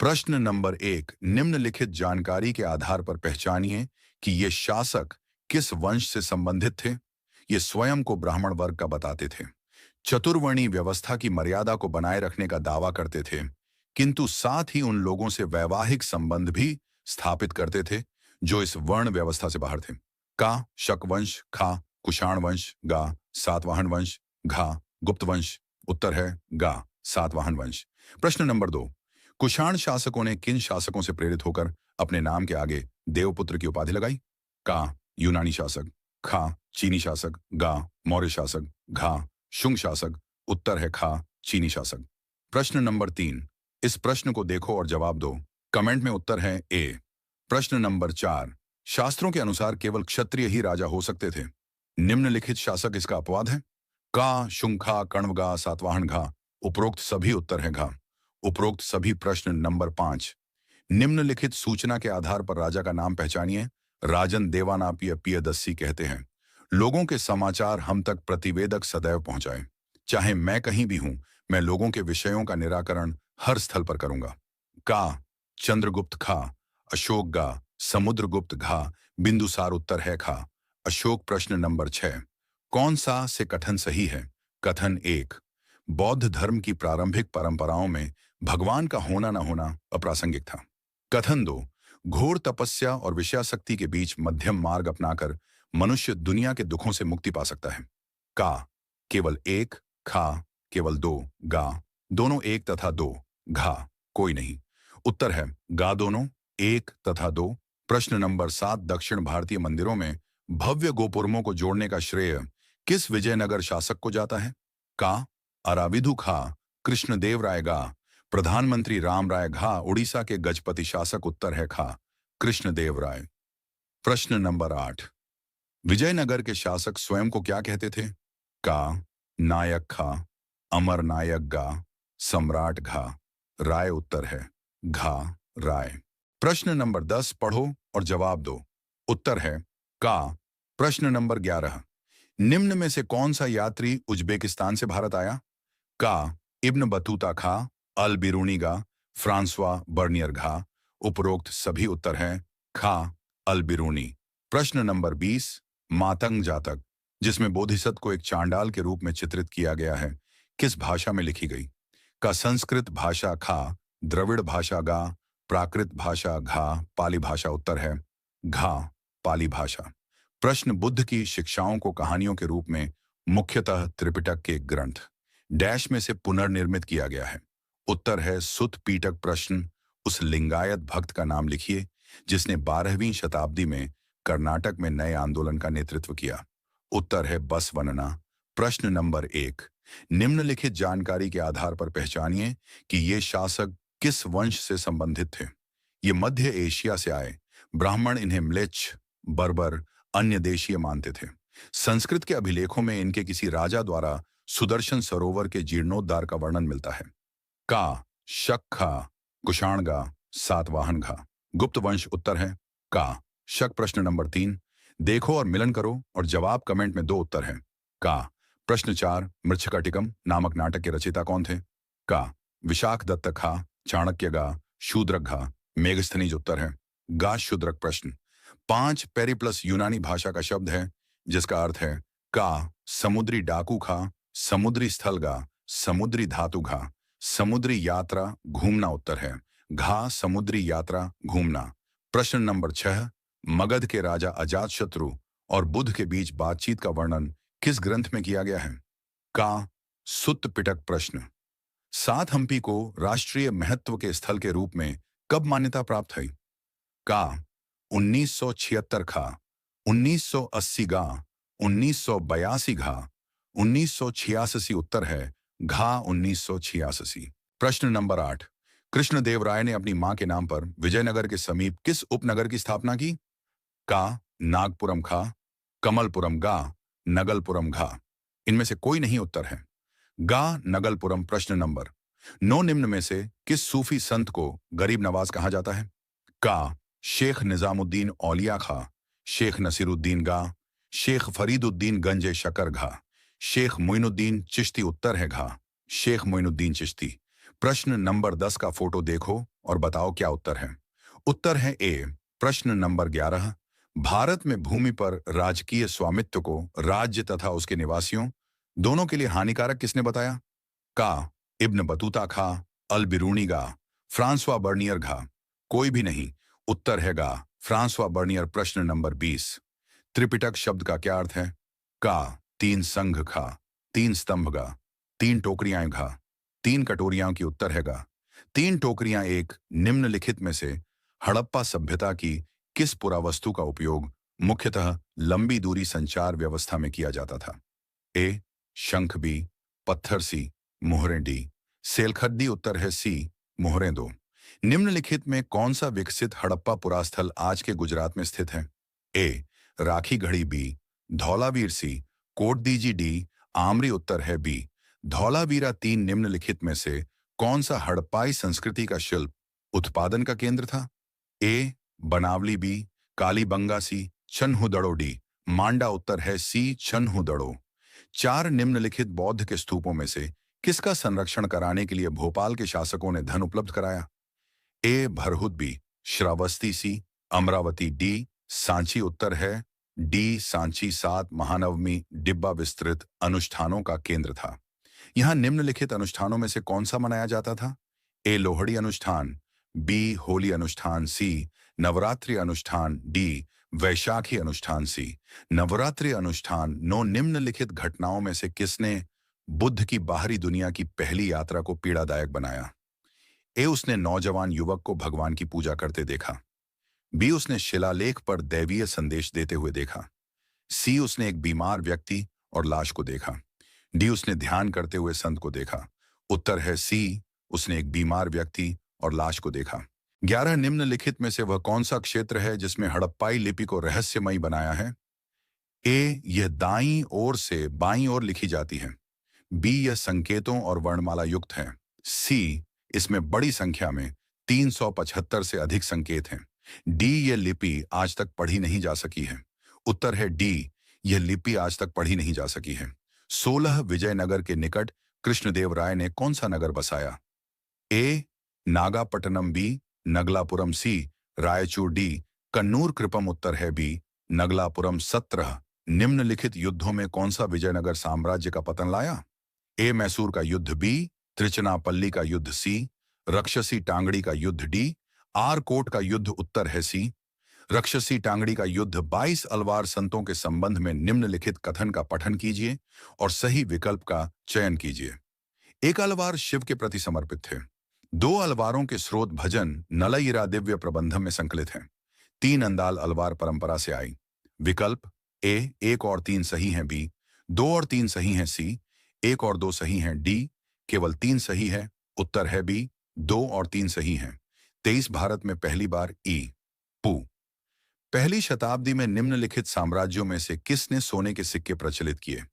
प्रश्न नंबर 1, निम्नलिखित जानकारी के आधार पर पहचानिए कि ये शासक किस वंश से संबंधित थे। ये स्वयं को ब्राह्मण वर्ग का बताते थे, चतुर्वर्णी व्यवस्था की मर्यादा को बनाए रखने का दावा करते थे, किंतु साथ ही उन लोगों से वैवाहिक संबंध भी स्थापित करते थे जो इस वर्ण व्यवस्था से बाहर थे। का शक वंश, खा कुषाण वंश, गा सातवाहन वंश, घा गुप्त वंश। उत्तर है गा सातवाहन वंश। प्रश्न नंबर 2, कुषाण शासकों ने किन शासकों से प्रेरित होकर अपने नाम के आगे देवपुत्र की उपाधि लगाई। का यूनानी शासक, खा चीनी शासक, गा मौर्य शासक, घा शुंग शासक। उत्तर है खा चीनी शासक। प्रश्न नंबर 3, इस प्रश्न को देखो और जवाब दो। कमेंट में उत्तर है ए। प्रश्न नंबर 4, शास्त्रों के अनुसार केवल क्षत्रिय ही राजा हो सकते थे। निम्नलिखित शासक इसका अपवाद है। का शुंखा कण्वगा सातवाहन घा। उपरोक्त सभी उत्तर है घा। उपरोक्त सभी। प्रश्न नंबर 5, निम्नलिखित सूचना के आधार पर राजा का नाम पहचानिए। राजन देवानापिय पियदस्सी कहते हैं, लोगों के समाचार हम तक प्रतिवेदक सदैव पहुंचाए। चाहे मैं कहीं भी हूं, मैं लोगों के विषयों का निराकरण हर स्थल पर करूंगा। का चंद्रगुप्त खा, अशोक गा, समुद्रगुप्त घा, बिंदुसार। उत्तर है खा अशोक। प्रश्न नंबर 6, कौन सा से कथन सही है। कथन 1, बौद्ध धर्म की प्रारंभिक परंपराओं में भगवान का होना न होना अप्रासंगिक था। कथन 2, घोर तपस्या और विषयासक्ति के बीच मध्यम मार्ग अपनाकर मनुष्य दुनिया के दुखों से मुक्ति पा सकता है। का केवल एक, खा केवल दो, गा दोनों एक तथा दो, घा कोई नहीं। उत्तर है गा दोनों एक तथा दो। प्रश्न नंबर 7, दक्षिण भारतीय मंदिरों में भव्य गोपुरमों को जोड़ने का श्रेय किस विजयनगर शासक को जाता है। का अराविधु खा, कृष्णदेव राय गा, प्रधानमंत्री राम राय घा, उड़ीसा के गजपति शासक। उत्तर है खा कृष्णदेव राय। प्रश्न नंबर 8, विजयनगर के शासक स्वयं को क्या कहते थे। का नायक खा, अमर नायक गा, सम्राट घा, राय। उत्तर है घा राय। प्रश्न नंबर 10 पढ़ो और जवाब दो। उत्तर है का। प्रश्न नंबर 11, निम्न में से कौन सा यात्री उज्बेकिस्तान से भारत आया। का इब्न बतूता खा, अल बिरूनी गा, फ्रांसवा बर्नियर घा। उपरोक्त सभी उत्तर हैं खा अल बिरूनी। प्रश्न नंबर 20, मातंग जातक, जिसमें बोधिसत्व को एक चांडाल के रूप में चित्रित किया गया है, किस भाषा में लिखी गई। का संस्कृत भाषा खा, द्रविड़ भाषा गा, प्राकृत भाषा घा, पाली भाषा। उत्तर है घा पाली भाषा। प्रश्न, बुद्ध की शिक्षाओं को कहानियों के रूप में मुख्यतः त्रिपिटक के ग्रंथ डैश में से पुनर्निर्मित किया गया है। उत्तर है सुत पीटक। प्रश्न, उस लिंगायत भक्त का नाम लिखिए जिसने 12वीं शताब्दी में कर्नाटक में नए आंदोलन का नेतृत्व किया। उत्तर है बसवनना। प्रश्न नंबर 1, निम्नलिखित जानकारी के आधार पर पहचानिए कि ये शासक किस वंश से संबंधित थे। ये मध्य एशिया से आए। ब्राह्मण इन्हें म्लेच्छ, बर्बर, अन्य देशीय मानते थे। संस्कृत के अभिलेखों में इनके किसी राजा द्वारा सुदर्शन सरोवर के जीर्णोद्धार का वर्णन मिलता है। का शक खा, कुषाण गा, सातवाहन घा, गुप्त वंश। उत्तर है का शक। प्रश्न नंबर 3, देखो और मिलन करो और जवाब कमेंट में 2 उत्तर हैं। का प्रश्न 4, मृच्छकटिकम नामक नाटक के रचयिता कौन थे। का विशाख दत्त खा, चाणक्य गा, शूद्रक घा, मेघस्थनीज। उत्तर है गा शूद्रक। प्रश्न 5, पेरिप्लस यूनानी भाषा का शब्द है जिसका अर्थ है का समुद्री डाकू खा, समुद्री स्थल गा, समुद्री धातु घा, समुद्री यात्रा घूमना। उत्तर है घा समुद्री यात्रा घूमना। प्रश्न नंबर 6, मगध के राजा अजातशत्रु और बुद्ध के बीच बातचीत का वर्णन किस ग्रंथ में किया गया है। का सुत्त पिटक। प्रश्न, सात हम्पी को राष्ट्रीय महत्व के स्थल के रूप में कब मान्यता प्राप्त हुई। का 1976 खा, 1980 गा, 1982 घा, 1986। उत्तर है घा 1986। प्रश्न नंबर 8, कृष्णदेव राय ने अपनी मां के नाम पर विजयनगर के समीप किस उपनगर की स्थापना की। का नागपुरम खा, कमलपुरम गा, नगलपुरम घा। इनमें से कोई नहीं। उत्तर है गा नगलपुरम। प्रश्न नंबर 9, निम्न में से किस सूफी संत को गरीब नवाज कहा जाता है। का शेख निजामुद्दीन औलिया खा, शेख नसीरुद्दीन गा, शेख फरीदुद्दीन गंजे शकर घा, शेख मोइनुद्दीन चिश्ती। उत्तर है घा शेख मोइनुद्दीन चिश्ती। प्रश्न नंबर 10 का फोटो देखो और बताओ क्या उत्तर है। उत्तर है ए। प्रश्न नंबर 11, भारत में भूमि पर राजकीय स्वामित्व को राज्य तथा उसके निवासियों दोनों के लिए हानिकारक किसने बताया? का इब्न बतूता खा, अल बिरूनी गा, फ्रांसवा बर्नियर घा। कोई भी नहीं। उत्तर है गा, फ्रांसवा बर्नियर। प्रश्न नंबर 20, त्रिपिटक शब्द का क्या अर्थ है? का तीन संघ खा, तीन स्तंभ गा, तीन टोकरियां घा, तीन कटोरियां की। उत्तर है गा, तीन टोकरियां एक। निम्नलिखित में से हड़प्पा सभ्यता की किस पुरावस्तु का उपयोग मुख्यतः लंबी दूरी संचार व्यवस्था में किया जाता था? ए शंख, बी पत्थर, सी मोहरें, डी सेलखड्डी। उत्तर है सी मोहरें दो। निम्नलिखित में कौन सा विकसित हड़प्पा पुरास्थल आज के गुजरात में स्थित है? ए राखी घड़ी, बी धौलावीर, सी कोटदीजी, डी आमरी। उत्तर है बी धौलावीरा। तीन निम्नलिखित में से कौन सा हड़प्पाई संस्कृति का शिल्प उत्पादन का केंद्र था? ए बनावली, बी कालीबंगा, सी छन्हुदड़ो, डी मांडा। उत्तर है सी छन्हुदड़ो। चार निम्नलिखित बौद्ध के स्तूपों में से किसका संरक्षण कराने के लिए भोपाल के शासकों ने धन उपलब्ध कराया? ए भरहुत, बी श्रावस्ती, सी अमरावती, डी सांची। उत्तर है डी सांची। सात महानवमी डिब्बा विस्तृत अनुष्ठानों का केंद्र था। यहां निम्नलिखित अनुष्ठानों में से कौन सा मनाया जाता था? ए लोहड़ी अनुष्ठान, बी होली अनुष्ठान, सी नवरात्रि अनुष्ठान, डी वैशाखी अनुष्ठान। सी नवरात्रि अनुष्ठान। नौ निम्नलिखित घटनाओं में से किसने बुद्ध की बाहरी दुनिया की पहली यात्रा को पीड़ादायक बनाया? ए उसने नौजवान युवक को भगवान की पूजा करते देखा, बी उसने शिलालेख पर दैवीय संदेश देते हुए देखा, सी उसने एक बीमार व्यक्ति और लाश को देखा, डी उसने ध्यान करते हुए संत को देखा। उत्तर है सी उसने एक बीमार व्यक्ति और लाश को देखा। 11 निम्नलिखित में से वह कौन सा क्षेत्र है जिसमें हड़प्पाई लिपि को रहस्यमयी बनाया है? ए यह दाईं ओर से बाईं ओर लिखी जाती है, बी यह संकेतों और वर्णमाला युक्त है, सी इसमें बड़ी संख्या में 375 से अधिक संकेत हैं, डी यह लिपि आज तक पढ़ी नहीं जा सकी है। उत्तर है डी यह लिपि आज तक पढ़ी नहीं जा सकी है। 16 विजयनगर के निकट कृष्णदेव राय ने कौन सा नगर बसाया? ए नागापट्टनम, बी नगलापुरम, सी रायचूर, डी कन्नूर कृपम। उत्तर है बी नगलापुरम। 17 निम्नलिखित युद्धों में कौन सा विजयनगर साम्राज्य का पतन लाया? ए मैसूर का युद्ध, बी त्रिचनापल्ली का युद्ध, सी रक्षसी टांगड़ी का युद्ध, डी आरकोट का युद्ध। उत्तर है सी रक्षसी टांगड़ी का युद्ध। 22 अलवार संतों के संबंध में निम्नलिखित कथन का पठन कीजिए और सही विकल्प का चयन कीजिए। एक अलवार शिव के प्रति समर्पित थे। 2 अलवारों के स्रोत भजन नलईरा दिव्य प्रबंधम में संकलित हैं। 3 अंदाल अलवार परंपरा से आई। विकल्प ए 1 और 3 सही हैं, बी 2 और 3 सही हैं, सी 1 और 2 सही हैं, डी केवल 3 सही है। उत्तर है बी 2 और 3 सही हैं। 23 भारत में पहली बार पू पहली शताब्दी में निम्नलिखित साम्राज्यों में से किसने सोने के सिक्के प्रचलित किए?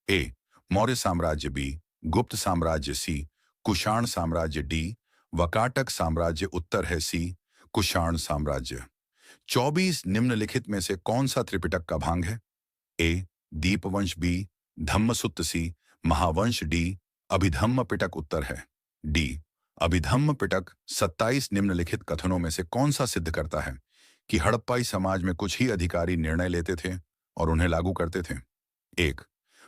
ए मौर्य साम्राज्य, बी गुप्त साम्राज्य, सी कुषाण साम्राज्य, डी वकाटक साम्राज्य। उत्तर है सी कुषाण साम्राज्य। 24 निम्नलिखित में से कौन सा त्रिपिटक का भाग है? ए दीपवंश, बी धम्मसुत्त, सी महावंश, डी अभिधम्म पिटक। उत्तर है डी अभिधम्म पिटक। 27 निम्नलिखित कथनों में से कौन सा सिद्ध करता है कि हड़प्पाई समाज में कुछ ही अधिकारी निर्णय लेते थे और उन्हें लागू करते थे? 1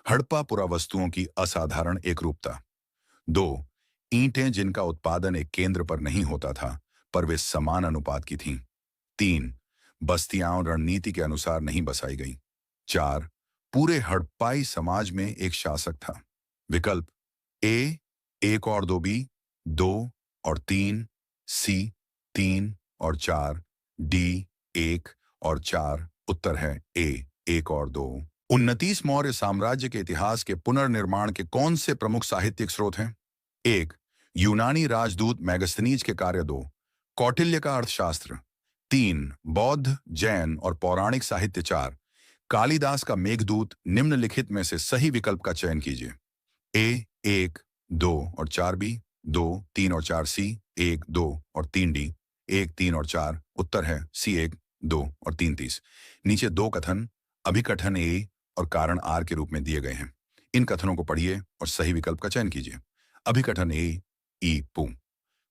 हड़प्पा पुरावस्तुओं की असाधारण एकरूपता, 2 ईंटें जिनका उत्पादन एक केंद्र पर नहीं होता था पर वे समान अनुपात की थीं, 3 बस्तियां रणनीति के अनुसार नहीं बसाई गईं, 4 पूरे हड़प्पाई समाज में एक शासक था। विकल्प ए 1 और 2, बी 2 और 3, सी 3 और 4, डी 1 और 4। उत्तर है ए 1 और 2। 29 मौर्य साम्राज्य के इतिहास के पुनर्निर्माण के कौन से प्रमुख साहित्यिक स्रोत हैं? 1 यूनानी राजदूत मैगस्थनीज के कार्य, 2 कौटिल्य का अर्थशास्त्र, 3 बौद्ध जैन और पौराणिक साहित्य, 4 कालिदास का मेघदूत। निम्नलिखित में से सही विकल्प का चयन कीजिए। ए 1 2 और 4, बी 2 3 और 4, सी 1 2 और 3, डी 1 3 और 4। उत्तर है सी 1 2 और 3 30। नीचे 2 कथन अभिकथन ए और कारण आर के रूप में दिए गए हैं। इन कथनों को पढ़िए और सही विकल्प का चयन कीजिए। अभिकथन ए ई पू।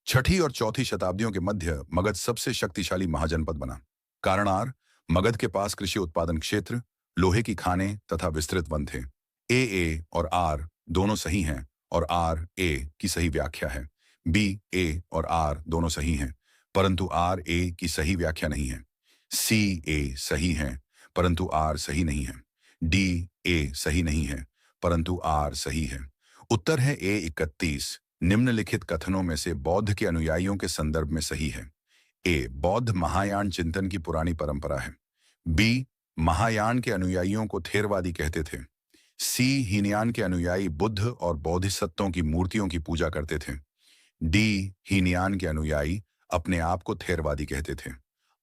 छठी और चौथी शताब्दियों के मध्य मगध सबसे शक्तिशाली महाजनपद बना। कारण आर, मगध के पास कृषि उत्पादन क्षेत्र, लोहे की खानें तथा विस्तृत वन थे। ए और आर दोनों सही हैं और आर ए की सही व्याख्या है। बी ए और आर दोनों सही हैं, परंतु आर ए की सही व्याख्या नहीं है। सी ए सही है, परंतु आर सही नहीं है। डी ए सही नहीं है, परंतु आर सही है। उत्तर है ए 31। निम्नलिखित कथनों में से बौद्ध के अनुयायियों के संदर्भ में सही है। ए, बौद्ध महायान चिंतन की पुरानी परंपरा है। बी, महायान के अनुयायियों को थेरवादी कहते थे। सी, हीनयान के अनुयायी बुद्ध और बोधिसत्वों की मूर्तियों की पूजा करते थे। डी, हीनयान के अनुयायी अपने आप को थेरवादी कहते थे।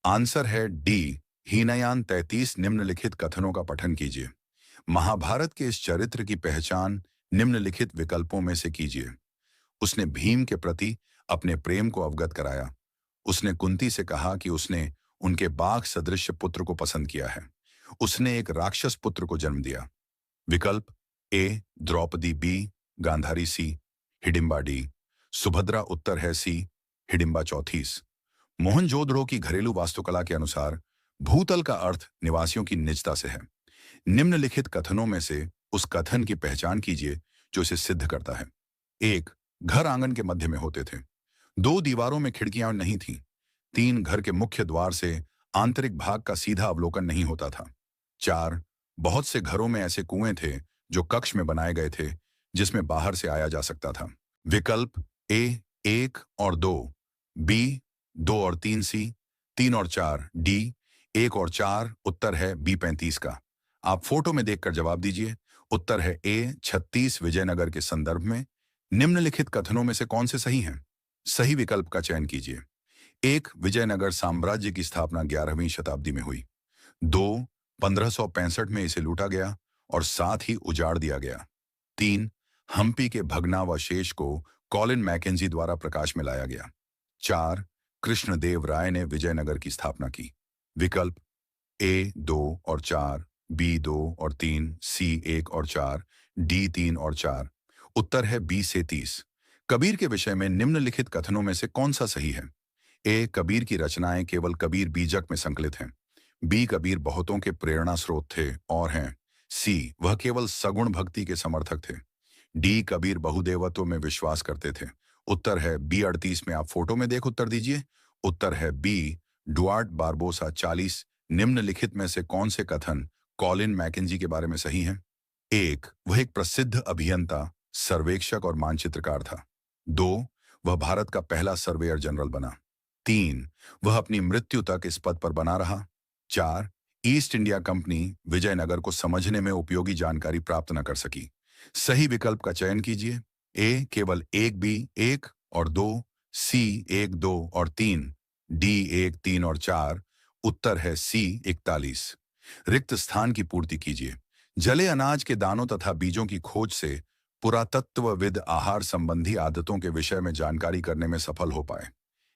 आंसर है डी, हीनयान 33। निम्नलिखित कथनों का पठन कीजिए। महाभारत के इस चरित्र की पहचान निम्नलिखित विकल्पों में से कीजिए। उसने भीम के प्रति अपने प्रेम को अवगत कराया। उसने कुंती से कहा कि उसने उनके बाघ सदृश पुत्र को पसंद किया है। उसने एक राक्षस पुत्र को जन्म दिया। विकल्प ए, द्रौपदी। बी, गांधारी। सी, हिडिंबा। डी, सुभद्रा। उत्तर है सी, हिडिंबा 34। मोहनजोदड़ो की घरेलू वास्तुकला के अनुसार भूतल का अर्थ निवासियों की निजता से है। निम्नलिखित कथनों में से उस कथन की पहचान कीजिए जो इसे सिद्ध करता है। एक, घर आंगन के मध्य में होते थे। दो, दीवारों में खिड़कियां नहीं थीं। तीन, घर के मुख्य द्वार से आंतरिक भाग का सीधा अवलोकन नहीं होता था। चार, बहुत से घरों में ऐसे कुएं थे जो कक्ष में बनाए गए थे जिसमें बाहर से आया जा सकता था। विकल्प ए, 1 और 2। बी, 2 और 3। सी, 3 और 4। डी, 1 और 4। उत्तर है बी, 35 का। आप फोटो में देखकर जवाब दीजिए। उत्तर है ए, 36 विजयनगर के संदर्भ में। निम्नलिखित कथनों में से कौन से सही हैं? सही विकल्प का चयन कीजिए। 1, विजयनगर साम्राज्य की स्थापना 11वीं शताब्दी में हुई। 2, 1565 में इसे लूटा गया और साथ ही उजाड़ दिया गया। 3, हम्पी के भग्नावशेष को कॉलिन मैकेंजी द्वारा प्रकाश में लाया गया। 4, कृष्णदेव राय ने विजयनगर की स्थापना की। विकल्प ए, 2 और 4। बी, 2 और 3। सी, 1 और 4। डी, 3 और 4। उत्तर है बी से 30। कबीर के विषय में निम्नलिखित कथनों में से कौन सा सही है? ए, कबीर की रचनाएं केवल कबीर बीजक में संकलित हैं। बी, कबीर बहुतों के प्रेरणा स्रोत थे और हैं। सी, वह केवल सगुण भक्ति के समर्थक थे। डी, कबीर बहुदेवत्व में विश्वास करते थे। उत्तर है बी 38 में। आप फोटो में देख उत्तर दीजिए। उत्तर है बी, डुआर्ट बारबोसा 40। निम्नलिखित में से कौन से कथन कॉलिन मैकेंजी के बारे में सही हैं? 1, वह एक प्रसिद्ध अभियंता, सर्वेक्षक और मानचित्रकार था। 2, वह भारत का पहला सर्वेयर जनरल बना। 3, वह अपनी मृत्यु तक इस पद पर बना रहा। 4, ईस्ट इंडिया कंपनी विजयनगर को समझने में उपयोगी जानकारी प्राप्त न कर सकी। सही विकल्प का चयन कीजिए। ए, केवल 1। बी, 1 और 2। सी, 1, 2 और 3। डी, 1, 3 और 4। उत्तर है सी, 41। रिक्त स्थान की पूर्ति कीजिए। जले अनाज के दानों तथा बीजों की खोज से पुरातत्वविद आहार संबंधी आदतों के विषय में जानकारी करने में सफल हो पाए।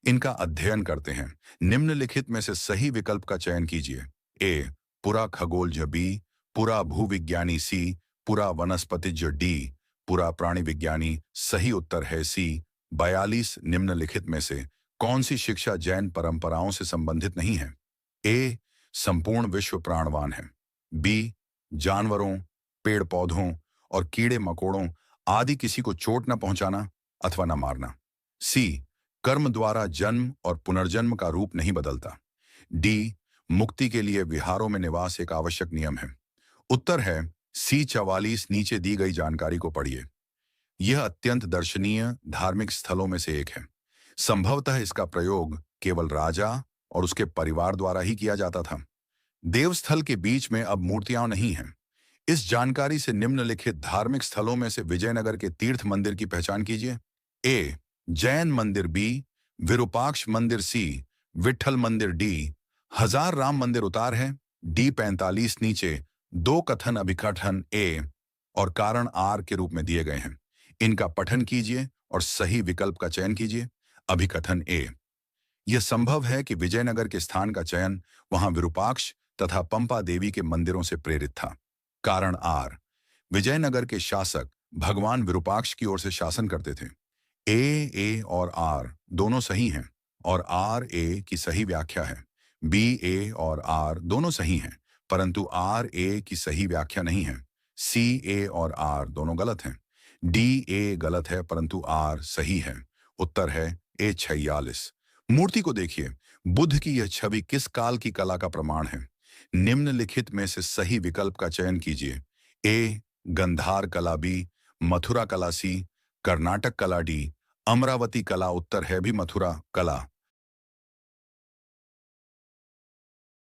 इनका अध्ययन करते हैं। निम्नलिखित में से सही विकल्प का चयन कीजिए। ए, पुरा खगोलज्ञ। बी, पुरा भूविज्ञानी। सी, पुरा वनस्पतिज्ञ। डी, पुरा प्राणी विज्ञानी। सही उत्तर है सी, 42। निम्नलिखित में से कौन सी शिक्षा जैन परंपराओं से संबंधित नहीं है? ए, संपूर्ण विश्व प्राणवान है। बी, जानवरों, पेड़ पौधों और कीड़े मकोड़ों आदि किसी को चोट न पहुंचाना अथवा न मारना। सी, कर्म द्वारा जन्म और पुनर्जन्म का रूप नहीं बदलता। डी, मुक्ति के लिए विहारों में निवास एक आवश्यक नियम है। उत्तर है सी, 44। नीचे दी गई जानकारी को पढ़िए। यह अत्यंत दर्शनीय धार्मिक स्थलों में से एक है। संभवतः इसका प्रयोग केवल राजा और उसके परिवार द्वारा ही किया जाता था। देवस्थल के बीच में अब मूर्तियां नहीं हैं। इस जानकारी से निम्नलिखित धार्मिक स्थलों में से विजयनगर के तीर्थ मंदिर की पहचान कीजिए। ए, जैन मंदिर। बी, विरूपाक्ष मंदिर। सी, विट्ठल मंदिर। डी, हजार राम मंदिर। उतार है डी, 45। नीचे 2 कथन अभिकथन ए और कारण आर के रूप में दिए गए हैं। इनका पठन कीजिए और सही विकल्प का चयन कीजिए। अभिकथन ए, यह संभव है कि विजयनगर के स्थान का चयन वहां विरूपाक्ष तथा पंपा देवी के मंदिरों से प्रेरित था। कारण आर, विजयनगर के शासक भगवान विरूपाक्ष की ओर से शासन करते थे। ए और आर दोनों सही हैं और आर ए की सही व्याख्या है। बी ए और आर दोनों सही हैं, परंतु आर ए की सही व्याख्या नहीं है। सी ए और आर दोनों गलत हैं। डी ए गलत है परंतु आर सही है। उत्तर है ए 46। मूर्ति को देखिए। बुद्ध की यह छवि किस काल की कला का प्रमाण है? निम्नलिखित में से सही विकल्प का चयन कीजिए। ए गंधार कला, बी मथुरा कला, सी कर्नाटक कला, डी अमरावती कला। उत्तर है भी मथुरा कला।